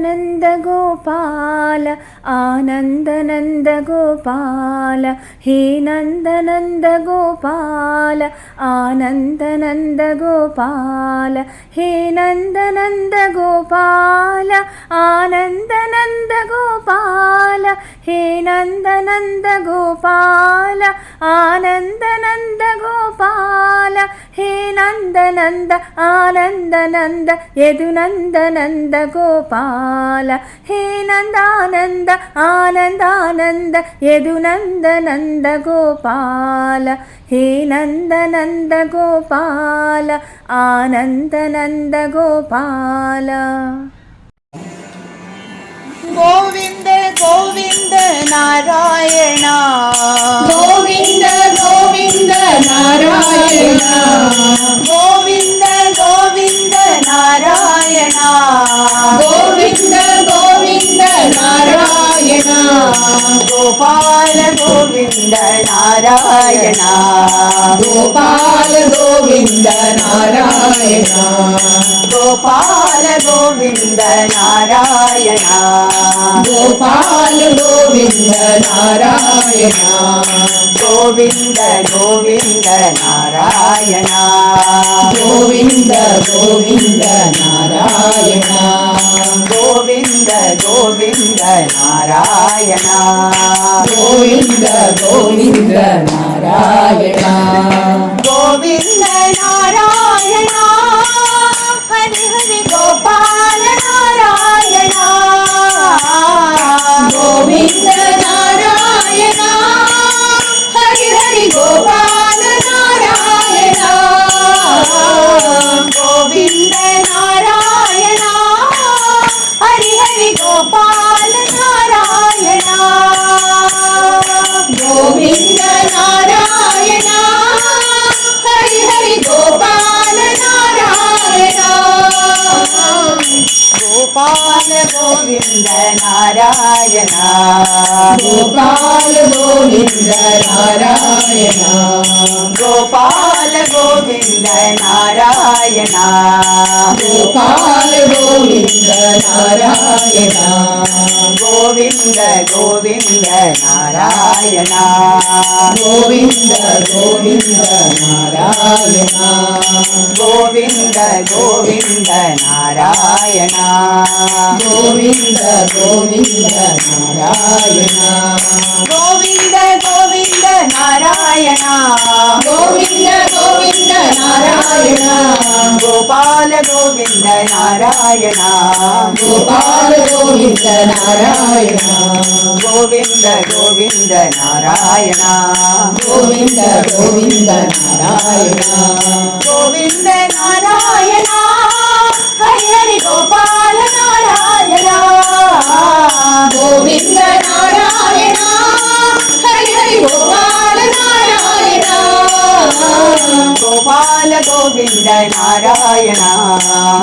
नंद गोपाल आनंद नंद गोपाल हे नंद नंद गोपाल आनंद नंद गोपाल हे नंद नंद गोपाल आनंद नंद गोपाल हे नंद नंद गोपाल आनंद नंद गोपाल हे नंद नंद आनंद नंद यदु नंद नंद गोपाल हे नंदानंद आनंदानंद यदु नंद नंद गोपाल हे नंद नंद गोपाल आनंद नंद गोपाल। गोविंद गोविंद नारायण गोविंद गोविंद नारायण गोविंद गोविंद नारायण गोविंद गोविंद नारायण गोपाल गोविंद नारायण गोपाल गोविंद नारायण गोपाल गोविंद नारायण गोपाल गोविंद नारायण गोविंद गोविंद नारायण गोविंद गोविंद नारायण गोविंद गोविंद नारायण गोविंद गोविंद नारायण गोविंद नारायण हरि हरि गोपाल नारायण गोविंद नारायण हरि हरि गोपाल नारायण गोविंद नारायण हरि हरि गोपाल नारायण गोविंद नारायण हरि हरि गोपाल नारायण गोपाल गोविंद नारायण गोपाल गोविंद नारायण गोपाल गोविंद नारायण गोपाल गोविंद नारायण गोविंद गोविंद नारायण गोविंद गोविंद नारायण गोविंद गोविंद नारायण गोविंद गोविंद नारायण गोविंद गोविंद नारायण गोविंद गोविंद नारायण गोपाल गोविंद नारायण गोपाल गोविंद नारायण गोविंद गोविंद नारायण गोविंद गोविंद नारायण गोविंद नारायण हरि हरि गोपाल नारायण गोविंद नारायण हरि हरि गोपाल नारायण गोपाल गोविंद नारायण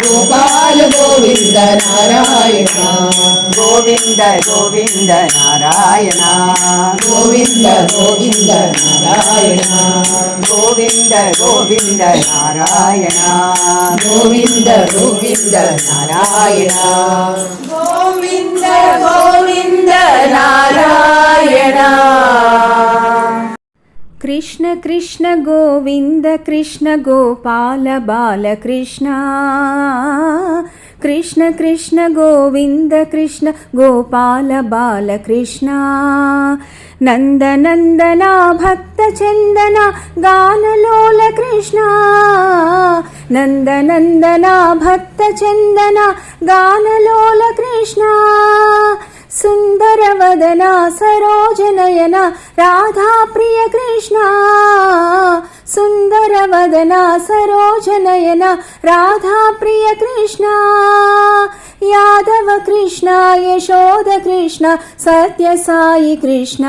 गोपाल गोविंद नारायण गोविंद गोविंद नारायण गोविंद गोविंद नारायण गोविंद गोविंद नारायण गोविंद गोविंद नारायण गोविंद गोविंद नारायण। कृष्ण कृष्ण गोविंद कृष्ण गोपाल बाल कृष्ण कृष्ण कृष्ण गोविंद कृष्ण गोपाल बाल कृष्ण नंद नंदना भक्त चंदना गानलोल कृष्ण नंद नंदना भक्त चंदना गानलोल कृष्ण सुंदर वदना सरोज नयना राधा प्रिय कृष्ण सुंदर वदना सरोज नयना राधा प्रिय कृष्ण यादव कृष्ण यशोद कृष्ण सत्य साई कृष्ण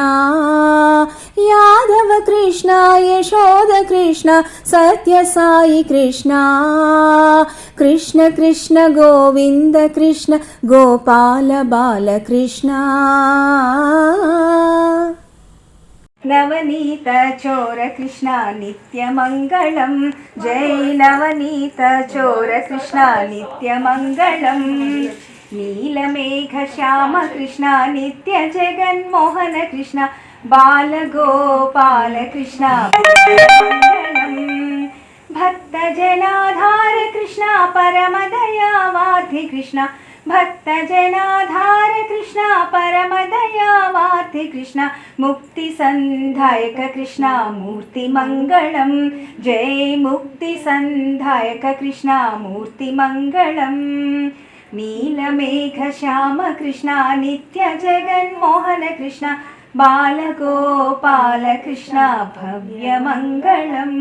यादव कृष्ण यशोद कृष्ण सत्य साई कृष्ण कृष्ण कृष्ण गोविंद कृष्ण गोपाल बाल कृष्ण नवनीत चोर कृष्ण नित्यमङ्गलं जय नवनीत चोर कृष्ण नित्यमङ्गलं నీలమేఘ శ్యామ కృష్ణ నిత్య జగన్మోహన కృష్ణ బాలగోపాల కృష్ణ మంగళం భక్త జనాధార కృష్ణ పరమదయావాధి కృష్ణ భక్త జనాధార కృష్ణ పరమదయావాధి కృష్ణ ముక్తి సంధాయక కృష్ణ మూర్తి మంగళం జై ముక్తి సంధాయక కృష్ణ మూర్తి మంగళం నీలమేఘ శ్యామ కృష్ణ నిత్య జగన్మోహన కృష్ణ బాలగోపాల కృష్ణ భవ్య మంగళం.